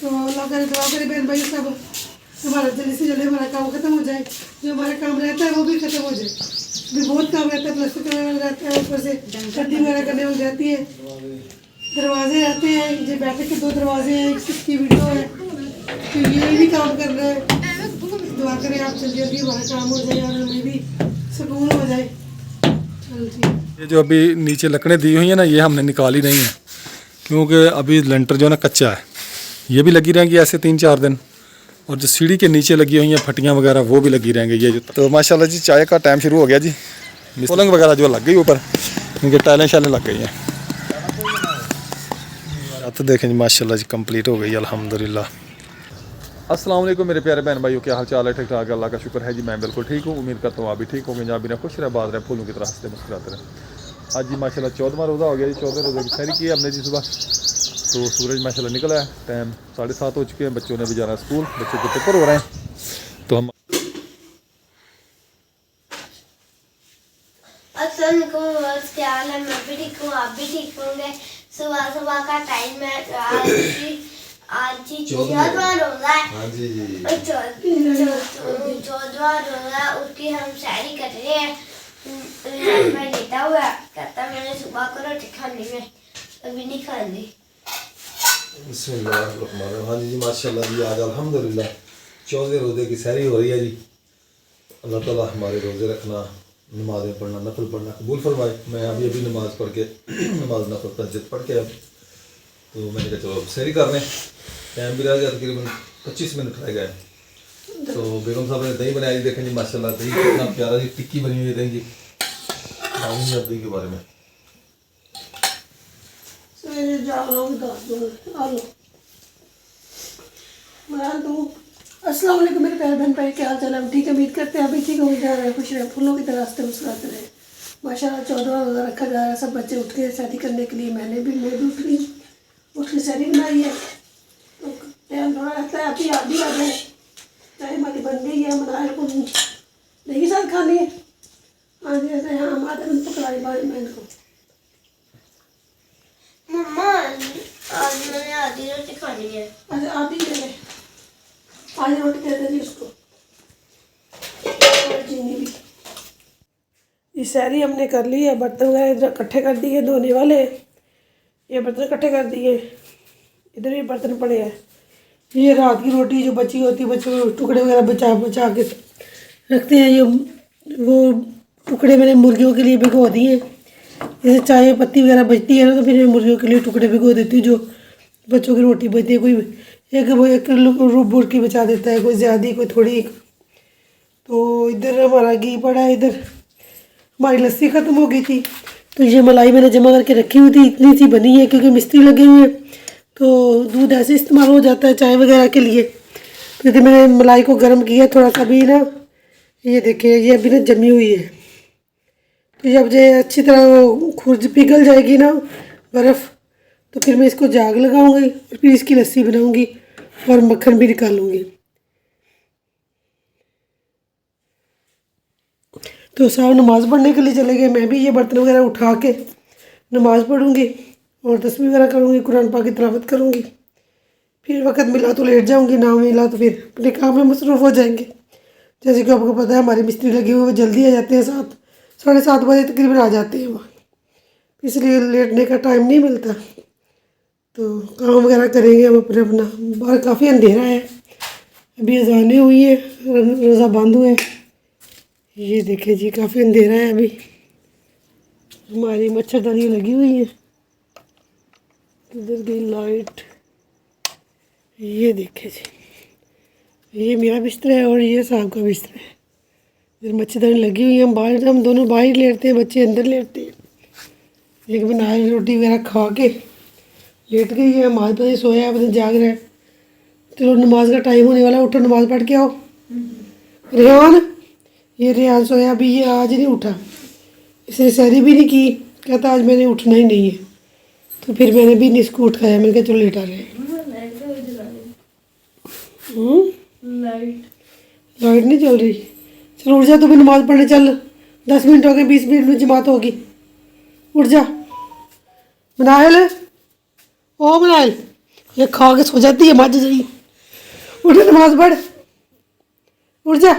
तो अल्लाह करे दुआ करे बहन भाई सब हमारा जल्दी से जल्दी हमारा काम खत्म हो जाए, जो हमारा काम रहता है वो भी खत्म हो जाए। अभी बहुत काम रहता है, प्लास्टर करने वाला रहता है, ऊपर से गद्दी वगैरह करने वाली रहती है, दरवाजे रहते हैं, जो बैठक के 2 दरवाजे हैं, एक इसकी विंडो है, तो ये भी काम करना है। दुआ करें आप जल्दी जल्दी हमारा काम हो जाए और हमें भी सुकून हो जाए। चलो ठीक। ये जो अभी नीचे लकड़ें दी हुई हैं ना, ये हमने निकाली नहीं है क्योंकि अभी लेंटर जो है ना कच्चा है। ये भी लगी रहेंगी ऐसे 3-4 दिन, और जो सीढ़ी के नीचे लगी हुई हैं फटियाँ वगैरह वो भी लगी रहेंगी। ये जो तो माशाल्लाह जी चाय का टाइम शुरू हो गया जी। पलंग वगैरह जो लग गई ऊपर, इनके टाइलें शाइलें लग गई हैं। तो देखें जी माशाल्लाह जी कंप्लीट हो गई अल्हम्दुलिल्लाह। अस्सलाम वालेकुम मेरे प्यारे बहन भाइयों, क्या हाल चाल है? ठीक ठाक, अल्लाह का शुक्र है जी, मैं बिल्कुल ठीक हूँ। उम्मीद करता हूँ आप भी ठीक होंगे, जहाँ भी ना खुश रहे, बात रहे, फूलों की तरह हंसते मुस्कुराते रहे। आज जी माशाल्लाह 14वां रोज़ा हो गया जी। 14वें रोज़े की सैरी की है हमने जी सुबह। तो सूरज माशाल्लाह निकला है, टाइम 7:30 हो चुके हैं, बच्चों ने भी जाना स्कूल, बच्चों के पेपर हो रहे हैं। तो हम क्या हाल है? मैं भी ठीक हूँ, आप भी ठीक होंगे। सुबह सुबह का टाइम है, आज 14वां रोजा है। हाँ जी, 14वां रोजा, उसकी हम शायरी कर रहे हैं। मैं लेटा हुआ कहता मैंने सुबह को रोटी खानी है, अभी नहीं खानी। बिस्मिल्लाह। हाँ जी माशाल्लाह जी, आज अल्हम्दुलिल्लाह 14वें रोज़े की सहरी हो रही है जी। अल्लाह ताला हमारे रोज़े रखना, नमाज़ें पढ़ना, नफल पढ़ना कबूल फरमाए। मैं अभी नमाज़ पढ़ के नमाज नफल तहज्जुद पढ़ के अब तो मैंने कहा चलो सहरी कर लें। टाइम भी रह गया, तकरीबन 25 मिनट रह गए। तो बेगम साहब ने दही बनाई, देखें जी माशाल्लाह दही कितना प्यारा जी, टिक्की बनी हुई है दही जी। दही के बारे में अस्सलाम वालेकुम मेरे प्यारे बहन भाई, क्या हाल चाल है? हम ठीक है, उम्मीद करते हैं अभी ठीक होंगे, जा रहे हैं खुश रहे, फूलों की तरह हंसते मुस्कुराते रहे। माशाल्लाह 14वां रोज़ा रखा जा रहा है, सब बच्चे उठ गए शादी करने के लिए, मैं भी उठ गई, उठ के शादी बनाई है। तो टाइम थोड़ा रहता है, अभी आप भी आ जाए, चाय हमारी बन गई है, मनाए को दही के साथ खानी है। हाँ जी ऐसे हाँ हमारे दिन पकड़ाई बारी बहन को। मम्मा आज मैंने आधी रोटी खानी है। अच्छा आधी दे दे, आधी रोटी दे दे जी उसको, और चीनी भी। ये सारी हमने कर ली है, बर्तन वगैरह इधर इकट्ठे कर दिए धोने वाले, ये बर्तन इकट्ठे कर दिए, इधर भी बर्तन पड़े हैं। ये रात की रोटी जो बची होती है, बच्चों को टुकड़े वगैरह बचा के रखते हैं। ये वो टुकड़े मैंने मुर्गियों के लिए भिगो दिए, जैसे चाय पत्ती वगैरह बचती है ना, तो फिर मैं मुर्गियों के लिए टुकड़े भिगो देती हूँ। जो बच्चों की रोटी बचती है, कोई एक बुर्की बचा देता है, कोई ज़्यादा कोई थोड़ी। तो इधर हमारा घी पड़ा है, इधर हमारी लस्सी ख़त्म हो गई थी, तो ये मलाई मैंने जमा करके रखी हुई थी, इतनी सी बनी है क्योंकि मिस्त्री लगे हुए हैं, तो दूध ऐसे इस्तेमाल हो जाता है चाय वगैरह के लिए। तो इधर मैंने मलाई को गर्म किया थोड़ा सा भी ना, ये देखिए ये अभी ना जमी हुई है। तो जब ये अच्छी तरह खुर्ज पिघल जाएगी ना बर्फ़, तो फिर मैं इसको जाग लगाऊंगी और फिर इसकी लस्सी बनाऊंगी और मक्खन भी निकालूंगी। तो साहब नमाज़ पढ़ने के लिए चले गए, मैं भी ये बर्तन वगैरह उठा के नमाज़ पढ़ूंगी और तस्बीह वगैरह करूँगी, कुरान पाक की तिलावत करूँगी। फिर वक्त मिला तो लेट जाऊँगी, ना मिला तो फिर अपने काम में मसरूफ़ हो जाएंगे। जैसे कि आपको पता है हमारे मिस्त्री लगे हुए वो जल्दी आ जाते हैं, 7-7:30 बजे तकरीबन आ जाते हैं वो, इसलिए लेटने का टाइम नहीं मिलता। तो काम वगैरह करेंगे हम अपना। बाहर काफ़ी अंधेरा है, अभी अज़ानें हुई है, रोज़ा बंद हुए। ये देखिए जी काफ़ी अंधेरा है, अभी हमारी मच्छरदानी लगी हुई है। इधर गई लाइट, ये देखिए जी ये मेरा बिस्तर है और ये साहब का बिस्तर है। इधर मच्छरदानी लगी हुई है, हम दोनों बाहर लेटते हैं, बच्चे अंदर लेटते हैं। एक बनाए रोटी वगैरह खा के लेट गई है, हमारे पास सोया है, पता जाग रहा है। चलो नमाज का टाइम होने वाला, उठो नमाज पढ़ के आओ। रेहान, ये रेहान सोया अभी, ये आज नहीं उठा, इसने सहरी भी नहीं की, कहता आज मैंने उठना ही नहीं है। तो फिर मैंने भी नहीं इसको उठाया, मैंने कहा चलो लेटा रहे। लाइट नहीं चल रही, चलो उठ जा, तू भी नमाज पढ़ने चल, 10 मिनट हो गए, 20 मिनट में जमात होगी, उठ जा। मनाइल, ओ मनाइल ये खा के सो जाती है मज जी। उठ नमाज पढ़, उठ जा,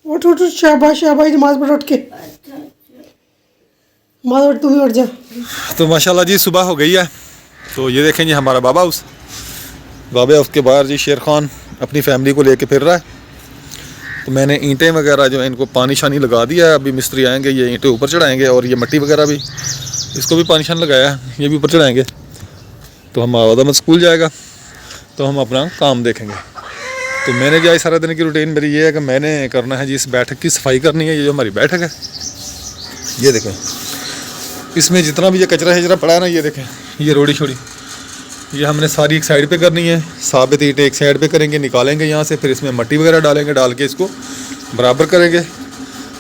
उठ उठ उठ, शाबाश शाबाश, नमाज पढ़ उठ के। नमाज उठ, तू भी उठ जा। तो माशाल्लाह जी सुबह हो गई है। तो ये देखें जी हमारा बाबा हाउस, बाबा हाउस के बाहर जी शेर खान अपनी फैमिली को लेके फिर रहा है। तो मैंने ईंटें वगैरह जो इनको पानी शानी लगा दिया है। अभी मिस्त्री आएंगे, ये ईंटें ऊपर चढ़ाएंगे और ये मिट्टी वगैरह भी, इसको भी पानी शानी लगाया है, ये भी ऊपर चढ़ाएंगे। तो हम आवाज़ स्कूल जाएगा तो हम अपना काम देखेंगे। तो मैंने जो सारा दिन की रूटीन मेरी ये है कि मैंने करना है जी इस बैठक की सफाई करनी है। ये जो हमारी बैठक है, ये देखें, इसमें जितना भी ये कचरा है जरा पड़ा है ना, ये देखें, ये रोड़ी छोड़ी, ये हमने सारी एक साइड पे करनी है। साबित ईंटें एक साइड पे करेंगे, निकालेंगे यहाँ से, फिर इसमें मट्टी वगैरह डालेंगे, डाल के इसको बराबर करेंगे।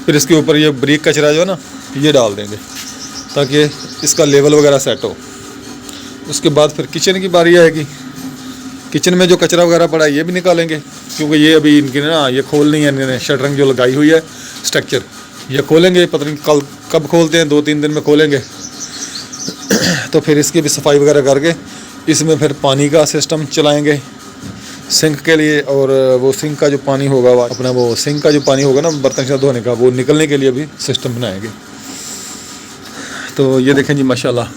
फिर इसके ऊपर ये ब्रिक कचरा जो है ना, ये डाल देंगे ताकि इसका लेवल वगैरह सेट हो। उसके बाद फिर किचन की बारी आएगी। किचन में जो कचरा वगैरह पड़ा है ये भी निकालेंगे, क्योंकि ये अभी इनकी ना ये खोलनी है, इन्होंने शटरिंग जो लगाई हुई है स्ट्रक्चर, ये खोलेंगे, पता नहीं कल कब खोलते हैं, 2-3 दिन में खोलेंगे। तो फिर इसकी भी सफाई वगैरह करके इसमें फिर पानी का सिस्टम चलाएंगे सिंक के लिए। और वो सिंक का जो पानी होगा, वो अपना वो सिंक का जो पानी होगा ना बर्तन धोने का, वो निकलने के लिए भी सिस्टम बनाएंगे। तो ये देखें जी माशाल्लाह,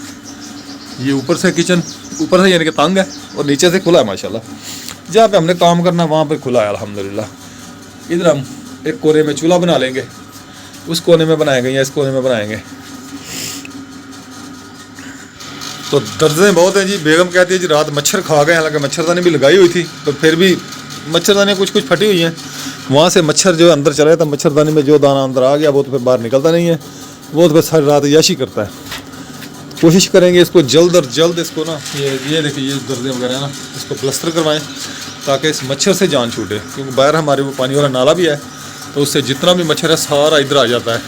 ये ऊपर से किचन ऊपर से यानी कि तंग है और नीचे से खुला है माशाल्लाह। जहाँ पे हमने काम करना वहाँ पे खुला है अल्हम्दुलिल्लाह। इधर हम एक कोने में चूल्हा बना लेंगे, उस कोने में बनाएंगे या इस कोने में बनाएंगे। तो दर्दें बहुत हैं जी। बेगम कहती है जी रात मच्छर खा गए, हालांकि मच्छरदानी भी लगाई हुई थी, तो फिर भी मच्छरदानी कुछ कुछ फटी हुई हैं। वहाँ से मच्छर जो अंदर चला था, मच्छरदानी में जो दाना अंदर आ गया वो तो फिर बाहर निकलता नहीं है, वो तो फिर सारी रात याशी करता है। कोशिश करेंगे इसको जल्द और जल्द इसको ना, ये देखिए ये दर्दें वगैरह ना, इसको प्लास्टर करवाएं ताकि इस मच्छर से जान छूटे। क्योंकि बाहर हमारे वो पानी वाला नाला भी है, तो उससे जितना भी मच्छर है सारा इधर आ जाता है।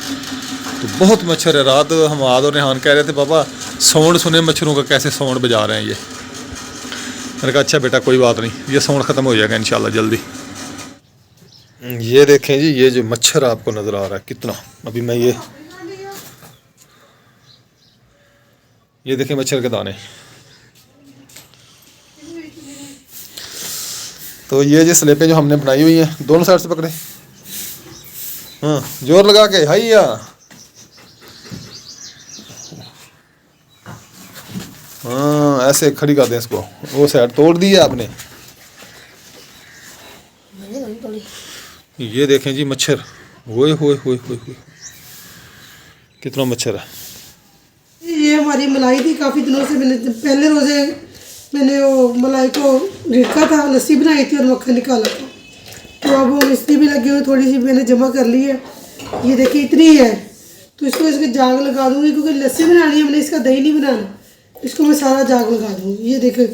तो बहुत मच्छर है। रात हम आद और रेहान कह रहे थे पापा साउंड सुने मच्छरों का, कैसे साउंड बजा रहे हैं ये। मैंने कहा अच्छा बेटा कोई बात नहीं, ये साउंड ख़त्म हो जाएगा इंशाल्लाह जल्दी। ये देखें जी, ये जो मच्छर आपको नज़र आ रहा है कितना, अभी मैं ये देखें मच्छर के दाने। तो ये जो स्लेपें जो हमने बनाई हुई हैं, दोनों साइड से पकड़े, हाँ जोर लगा के, हाइया, हाँ ऐसे खड़ी कर दें इसको। वो साइड तोड़ दी है आपने। ये देखें जी मच्छर, होए होए होए होए होए, कितना मच्छर है। ये हमारी मलाई थी, काफ़ी दिनों से मैंने पहले रोज़े मैंने वो मलाई को रिड़का था, लस्सी बनाई थी और मक्खन निकाला था। तो अब वो मिस्त्री भी लगे हुए, थोड़ी सी मैंने जमा कर ली है। ये देखिए इतनी है, तो इसको इसके जाग लगा दूँगी, क्योंकि लस्सी बनानी है हमने, इसका दही नहीं बनाना। इसको मैं सारा जाग लगा दूँगी। ये देखो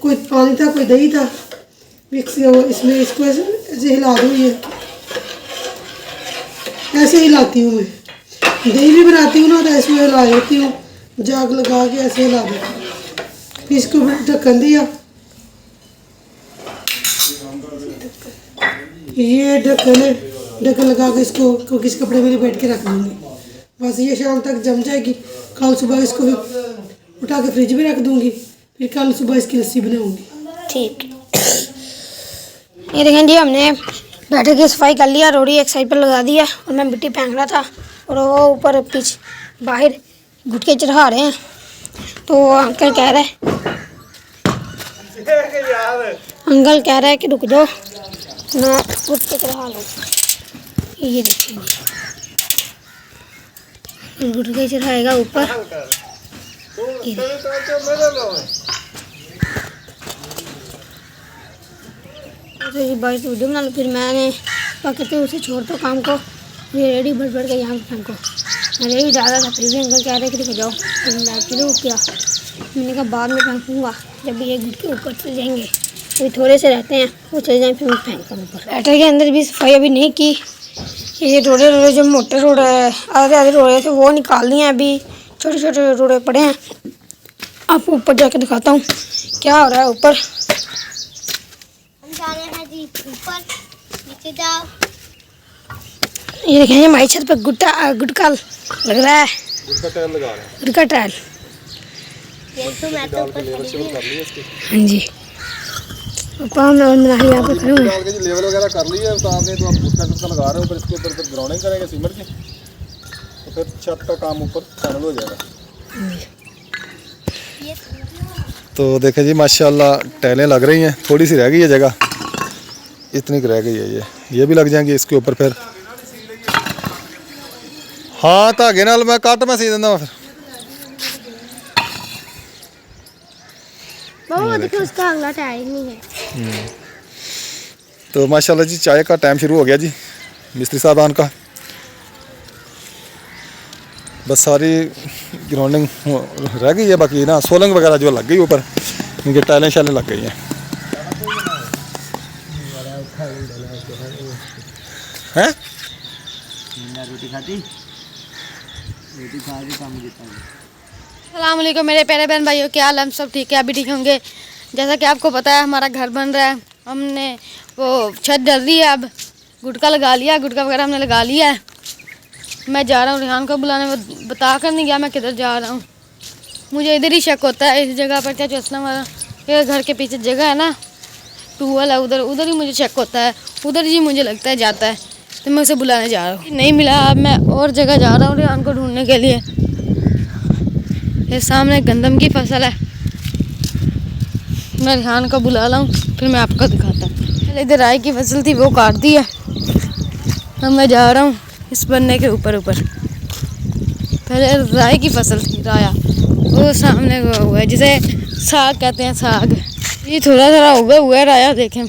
कोई पानी था कोई दही था मिक्स, इसमें इसको ऐसे हिला दूँ। ये ऐसे हिलाती हूँ मैं, दही भी बनाती हूँ ना, तो ऐसे हिला देती हूँ, जाग लगा के ऐसे हिला देती हूँ। फिर इसको ढक्कन दिया, ये ढक्कन है, ढक्कन लगा के इसको किस कपड़े में लपेट के रख दूँगी। बस ये शाम तक जम जाएगी। कल सुबह इसको भी उठा के फ्रिज में रख दूँगी, फिर कल सुबह इसकी लस्सी बनाऊँगी। ठीक। ये देखें जी, हमने बैठक की सफाई कर लिया, रोड़ी एक साइड पर लगा दिया और मैं मिट्टी फेंक रहा था और वो ऊपर पीछे बाहर गुटके चढ़ा रहे हैं। तो अंकल कह रहे हैं कि रुक जाओ मैं गुटके चढ़ा लूँ। ये देखिए गुटके चढ़ाएगा ऊपर। तो बाईस वीडियो बना लो, फिर मैंने क्या कहते हैं उसे छोड़ दो काम को, ये रेडी भर भर के यहाँ पे फेंको। मैं रेडी डाला था, फिर भी अंकल कह रहे कि रुक जाओ, फिर रुक गया। मैंने कहा बाद में फेंकूँगा जब ये गुटके ऊपर चले जाएंगे, अभी थोड़े से रहते हैं वो चले जाएँ, फिर मैं फेंकूँ ऊपर। बैटर के अंदर भी सफाई अभी नहीं की। ये रोड़े जो मोटे रोड़े आधे रोड़े थे वो निकाल लिए हैं, अभी छोटे छोटे रोड़े पड़े हैं। आपको ऊपर जाके दिखाता हूँ क्या हो रहा है ऊपर। हम जा रहे हैं जी ऊपर, नीचे जाओ। ये देखें हमारी छत पर गुटका लग रहा है, गुटका टायर लगा रहे हैं। गुटका टायर। देखो मैं तो ऊपर खड़ी हूँ। कर लिए इसके हाँ जी पापा मैं और मनाही यहाँ पे खड़ी हूँ। डाल के जी लेवल वगैरह कर ली है उतार के, तो आप गुटका लगा रहे हो ऊपर, इसके ऊपर फिर ग्राउंडिंग करेंगे सीमेंट की, तो फिर छत का काम ऊपर फाइनल हो जाएगा। तो देखें जी माशाल्लाह टाइलें लग रही हैं, थोड़ी सी रह गई है जगह, इतनी रह गई है, ये भी लग जाएंगी इसके ऊपर फिर। हाँ धागे नाल मैं कट मैं सी दिंदा फिर। बाबा देखो उसका अगला टायर नहीं है। तो माशाल्लाह जी चाय का टाइम शुरू हो गया जी मिस्त्री साहबान का। बस सारी ग्राउंडिंग रह गई है, बाकी ना सोलंग वगैरह जो लग गई ऊपर, क्योंकि टाइलें शाइलें लग गई हैं। हैं अस्सलाम वालेकुम मेरे प्यारे बहन भाइयों, क्या हाल है? हम सब ठीक है, अभी ठीक होंगे। जैसा कि आपको पता है हमारा घर बन रहा है, हमने वो छत डल रही है, अब गुटका लगा लिया, गुटका वगैरह हमने लगा लिया है। मैं जा रहा हूँ रिहान को बुलाने, वो बता कर नहीं गया मैं किधर जा रहा हूँ। मुझे इधर ही शक होता है, इस जगह पर क्या चौसना वाला ये घर के पीछे जगह है ना, टूवल है उधर, उधर ही मुझे शक होता है, उधर ही मुझे लगता है जाता है, तो मैं उसे बुलाने जा रहा हूँ। नहीं मिला, अब मैं और जगह जा रहा हूँ रिहान को ढूंढने के लिए। ये सामने गंदम की फसल है, मैं रिहान को बुला लाऊं फिर मैं आपको दिखाता हूँ। पहले इधर राई की फसल थी वो काट दी है, अब मैं जा रहा हूँ इस बनने के ऊपर ऊपर। पहले राई की फसल थी, राया वो सामने हुआ है जिसे साग कहते हैं, साग। ये थोड़ा थोड़ा उगा हुआ है राया, देखें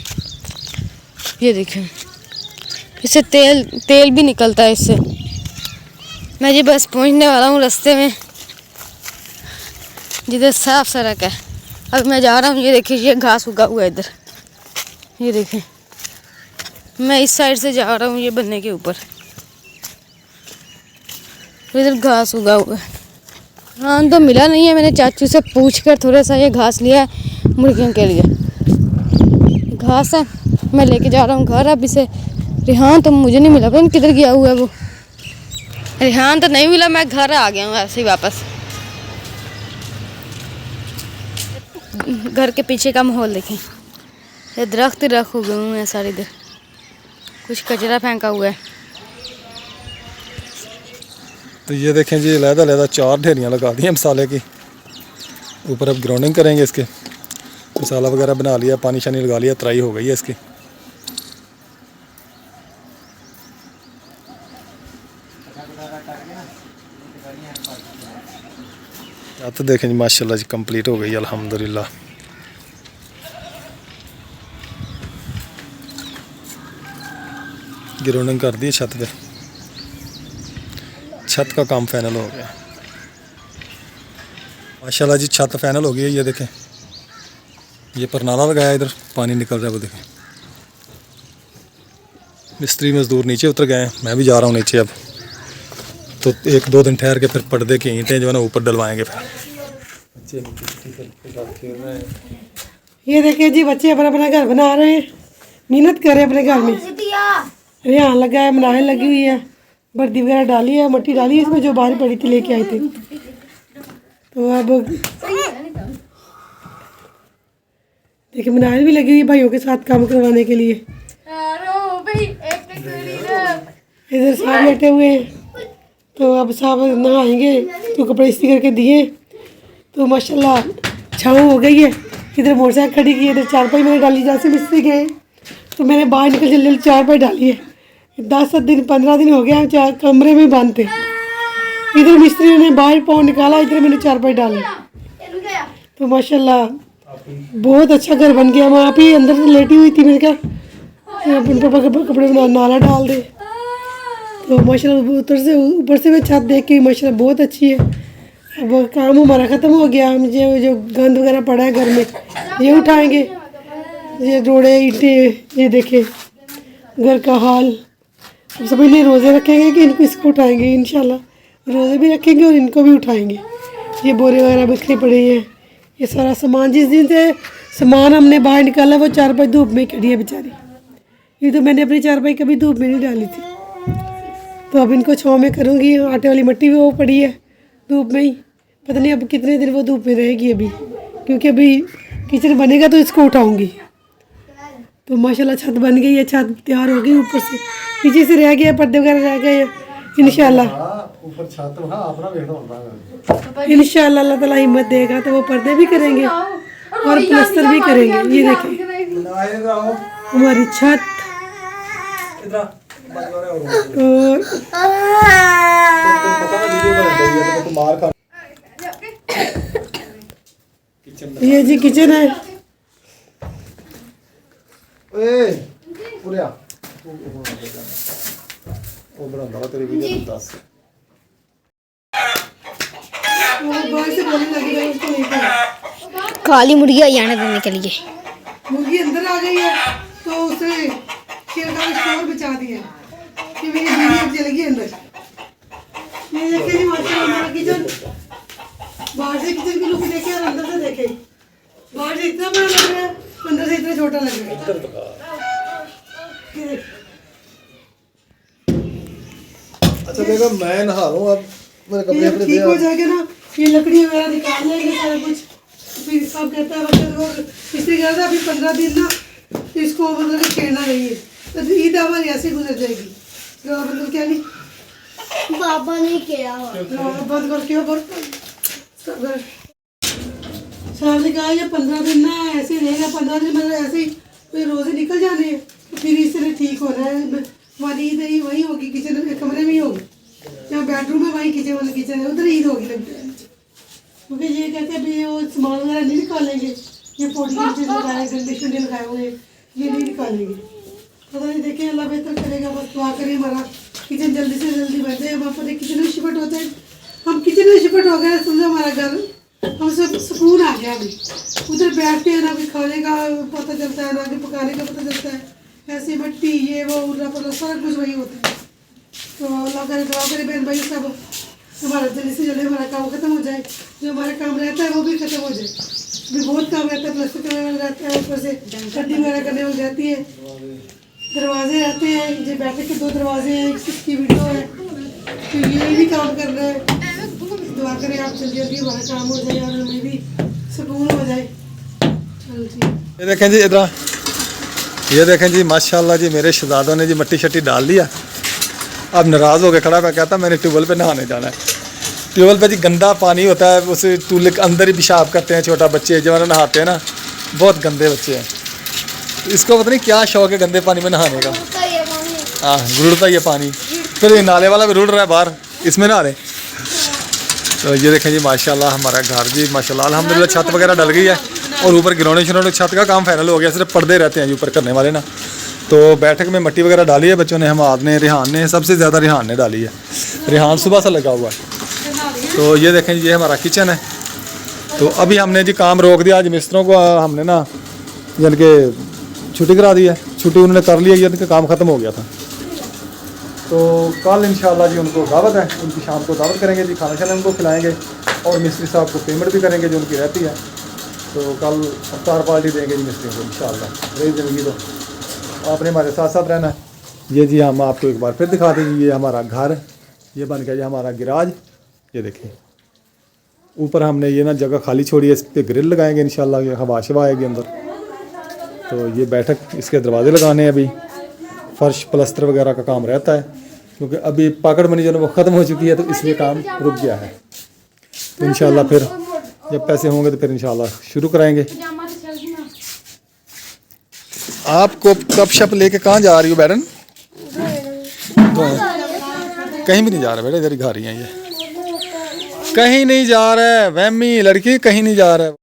ये देखें, इससे तेल भी निकलता है इससे। मैं जी बस पहुँचने वाला हूँ रास्ते में जिधर साफ सड़क है। अब मैं जा रहा हूँ, ये देखिए ये घास उगा हुआ है इधर, ये देखें मैं इस साइड से जा रहा हूँ ये बनने के ऊपर, इधर घास उगा हुआ है। हाँ तो मिला नहीं है, मैंने चाचू से पूछकर थोड़ा सा ये घास लिया है मुर्गियों के लिए, घास है मैं लेके जा रहा हूँ घर। अब इसे रिहान तो मुझे नहीं मिला, पता किधर गया हुआ है वो, रिहान तो नहीं मिला, मैं घर आ गया हूँ ऐसे ही वापस। घर के पीछे का माहौल देखें, ये दरख्त रख उगे हुए हैं सारे, इधर कुछ कचरा फेंका हुआ है। तो ये देखें जी लहदा 4 ढेरियाँ लगा दी हैं मसाले की, ऊपर अब ग्राउंडिंग करेंगे इसके, मसाला वगैरह बना लिया, पानी शानी लगा लिया, तराई हो गई है इसकी। तो देखें जी माशाल्लाह जी कंप्लीट हो गई अल्हम्दुलिल्लाह। ग्राउंडिंग कर दी छत पे, छत का काम फाइनल हो गया माशाल्लाह जी, छत फाइनल हो गई है। ये देखें ये परनाला लगाया, इधर पानी निकल रहा है वो देखें। मिस्त्री मजदूर नीचे उतर गए हैं, मैं भी जा रहा हूँ नीचे अब, तो 1-2 दिन ठहर के फिर पर्दे की ईंटें जो है ना ऊपर डलवाएंगे फिर। ये देखिए जी बच्चे अपना अपना घर बना रहे हैं, मेहनत कर रहे हैं अपने घर में। रिहान लगा है, मनाही लगी हुई है, बर्दी वगैरह डाली है, मट्टी डाली है इसमें जो बाहर पड़ी थी लेके आए थे। तो अब देखिए मनाही भी लगी हुई है भाइयों के साथ काम करवाने के लिए। इधर साहब बैठे हुए हैं, तो अब साहब नहाएंगे तो कपड़े इस्त्री करके दिए, तो माशाल्लाह छाँव हो गई है। इधर मोटरसाइकिल खड़ी की, इधर चारपाई मैंने डाली, जैसे मिस्त्री गए तो मैंने बाहर निकल जल्दी चारपाई डाली है। 10 दिन 15 दिन हो गया हम कमरे में बंद थे, इधर मिस्त्री ने बाहर पाँव निकाला, इधर मैंने चारपाई डाली, तो माशाल्लाह बहुत अच्छा घर बन गया। वहाँ पे अंदर से लेटी हुई थी, मैंने कहा अपने पापा के कपड़े में नाला डाल दे, तो माशाल्लाह ऊपर से मैं छत देख के माशाल्लाह बहुत अच्छी है। अब काम हमारा ख़त्म हो गया, मुझे जो गंद वगैरह पड़ा है घर में ये उठाएंगे, ये रोड़े ईंटें, ये देखें घर का हाल। अब सब पहले रोज़े रखेंगे कि इनको इसको उठाएंगे, इंशाल्लाह रोज़े भी रखेंगे और इनको भी उठाएंगे। ये बोरे वगैरह बिखरे पड़े हैं, ये सारा सामान जिस दिन से सामान हमने बाहर निकाला वो चारपाई धूप में खड़ी है बेचारी, ये तो मैंने अपनी चारपाई कभी धूप में नहीं डाली थी, तो अब इनको छाँव में करूँगी। आटे वाली मट्टी भी वो पड़ी है धूप में ही, पता नहीं अब कितने दिन वो धूप में रहेगी अभी, क्योंकि अभी किचन बनेगा तो इसको उठाऊंगी। तो माशाल्लाह छत बन गई है, छत तैयार हो गई, ऊपर से नीचे से रह गया, पर्दे वगैरह रह गए हैं। इंशाल्लाह ऊपर छत अपना देखना होता है। इंशाल्लाह अल्लाह ताला हिम्मत देगा तो वो पर्दे भी करेंगे और प्लास्टर भी करेंगे। ये देखें हमारी छत और ये जी किचन है। तेरी वीडियो 10 काली मुर्गी आई आने देने के लिए। मुर्गी अंदर आ गई है तो उसने शेर का शोर बचा दिया कि मेरी बीवी चल गई अंदर। ये देखिए जी माशाल्लाह हमारा किचन, बाहर से किचन की लुक देखे और अंदर से देखे, बाहर से इतना बड़ा लग रहा है, अंदर से इतना छोटा लग रहा है। अच्छा देखो मैं नहा लूँ अब, मेरे कपड़े अपने ठीक हो जाएगा ना, ये लकड़ी वगैरह निकाल लेंगे सारा कुछ। फिर सब कहता है मतलब इससे क्या था अभी 15 दिन ना इसको मतलब कि खेलना नहीं है, तो ईद हमारी ऐसे गुजर जाएगी। तो मतलब क्या नहीं पापा ने किया बंद कर क्यों साहब ने कहा ये 15 दिन ना ऐसे रहेगा, 15 दिन मतलब ऐसे ही फिर रोजे निकल जाने हैं, तो फिर इससे ठीक हो रहा है। हमारी ईद ही वही होगी, किचन कमरे में ही होगी, जहाँ बेडरूम है वही किचन वाला किचन है, उधर ईद होगी लगता है। क्योंकि ये कहते हैं अभी वो सामान वगैरह नहीं निकालेंगे, ये पोटी की चीज़ लगाए गंदे शंडे लगाए हुए ये नहीं निकालेंगे। पता नहीं देखें अल्लाह बेहतर करेगा, बस दुआ करें हमारा किचन जल्दी से जल्दी बन जाए। हम अपने किचन में शिफ्ट होते हैं, हम किचन में शिफ्ट हो गए समझो हमारा घर, हम सब सुकून आ गया। अभी उधर बैठते हैं ना, कोई खाने का पता चलता है ना कि पकाने का पता चलता है, ऐसी मिट्टी ये वो उल्ला पल्ला सारा कुछ वही होता है। तो अल्लाह करे दुआ करे बहन भाई सब हमारा जल्दी से जल्दी हमारा काम खत्म हो जाए, जो हमारा काम रहता है वो भी खत्म हो जाए। अभी बहुत काम रहता है, प्लास्टर करने वाला रहता है, ऊपर से कटिंग वगैरह करने वाली रहती है, दरवाजे रहते हैं, जो बैठक के 2 दरवाजे हैं, एक इसकी विंडो है, तो ये भी काम कर रहे हैं। दुआ करें आप जल्दी जल्दी हमारा काम हो जाए और हमें भी सुकून हो जाए। चलो जी ये देखें जी इधर, ये देखें जी माशाल्लाह जी मेरे शहजादों ने जी मट्टी शट्टी डाल दिया। अब नाराज़ हो गया खड़ा, मैं कहता मैंने ट्यूबवेल पे नहाने जाना है। ट्यूबवेल पे जी गंदा पानी होता है, उस टूले के अंदर ही पेशाब करते हैं छोटा बच्चे जब नहाते हैं ना, बहुत गंदे बच्चे हैं। इसको पता नहीं क्या शौक है गंदे पानी में नहाने का। हाँ रुड़ता ही है पानी, फिर ये नाले वाला भी रुड़ रहा है बाहर, इसमें नहा रहे। तो ये देखें जी माशाल्लाह हमारा घर जी माशाल्लाह अल्हम्दुलिल्लाह छत वगैरह डल गई है और ऊपर गिरौने शिरौने छत का काम फाइनल हो गया, सिर्फ पर्दे रहते हैं जी ऊपर करने वाले ना। तो बैठक में मट्टी वगैरह डाली है बच्चों ने, हमाद ने, रिहान ने, सबसे ज़्यादा रिहान ने डाली है। रिहान सुबह से लगा हुआ है। तो ये देखें ये हमारा किचन है। तो अभी हमने जी काम रोक दिया, आज मिस्त्रों को हमने ना यानी कि छुट्टी करा दी है, छुट्टी उन्होंने कर ली है, यानी कि काम ख़त्म हो गया था। तो कल इंशाल्लाह जी उनको दावत है, उनकी शाम को दावत करेंगे जी, खाना शाना उनको खिलाएँगे और मिस्त्री साहब को पेमेंट भी करेंगे जो उनकी रहती है। तो कल अफ्तार पार्टी देंगे जी मिस्त्री को इंशाल्लाह। रही ज़िंदगी तो आपने हमारे साथ साथ रहना है। ये जी हम आपको एक बार फिर दिखा देंगे, ये हमारा घर, ये बन गया ये हमारा गिराज। ये देखिए ऊपर हमने ये ना जगह खाली छोड़ी है, इस पर ग्रिल लगाएंगे इंशाल्लाह, ये हवा शवा आएगी अंदर। तो ये बैठक, इसके दरवाजे लगाने हैं, अभी फर्श प्लस्तर वगैरह का काम रहता है, क्योंकि अभी पाकड़ मनी जो है वो ख़त्म हो चुकी है, तो इसलिए काम रुक गया है। तो इंशाल्लाह फिर जब पैसे होंगे तो फिर इंशाल्लाह शुरू कराएंगे। आपको कप शप लेके कहाँ जा रही हो बैरन? तो कहीं भी नहीं जा रहा बेटा, इधर ही खा रही हैं ये, कहीं नहीं जा रहा है वहमी लड़की, कहीं नहीं जा रहा है।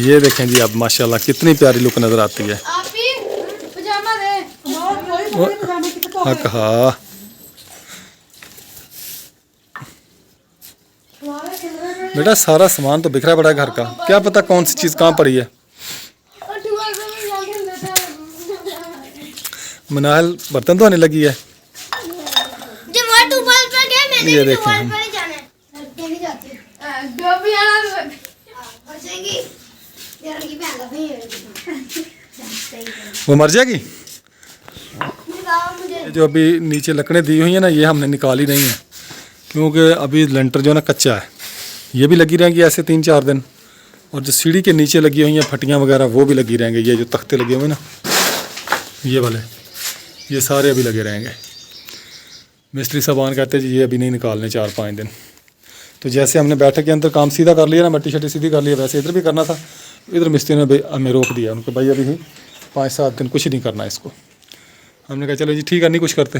ये देखें जी अब माशाल्लाह कितनी प्यारी लुक नज़र आती है। हाँ कहा बेटा सारा सामान तो बिखरा पड़ा है घर का, क्या पता कौन सी चीज़ कहाँ पड़ी है। मनाहल बर्तन धोने लगी है। ये देखें हम वो मर जाएगी। जो अभी नीचे लकड़ें दी हुई हैं ना, ये हमने निकाली नहीं है, क्योंकि अभी लेंटर जो है ना कच्चा है, ये भी लगी रहेंगी ऐसे 3-4 दिन। और जो सीढ़ी के नीचे लगी हुई हैं फटियाँ वगैरह वो भी लगी रहेंगे। ये जो तख्ते लगे हुए ना ये वाले, ये सारे अभी लगे रहेंगे। मिस्त्री साहबान कहते हैं जी ये अभी नहीं निकालने 4-5 दिन। तो जैसे हमने बैठक के अंदर काम सीधा कर लिया ना, मट्टी शट्टी सीधी कर लिया, वैसे इधर भी करना था। इधर मिस्त्री ने हमें रोक दिया, उनको भाई अभी 5-7 दिन कुछ नहीं करना इसको। हमने कहा चलो जी ठीक है, नहीं कुछ करते।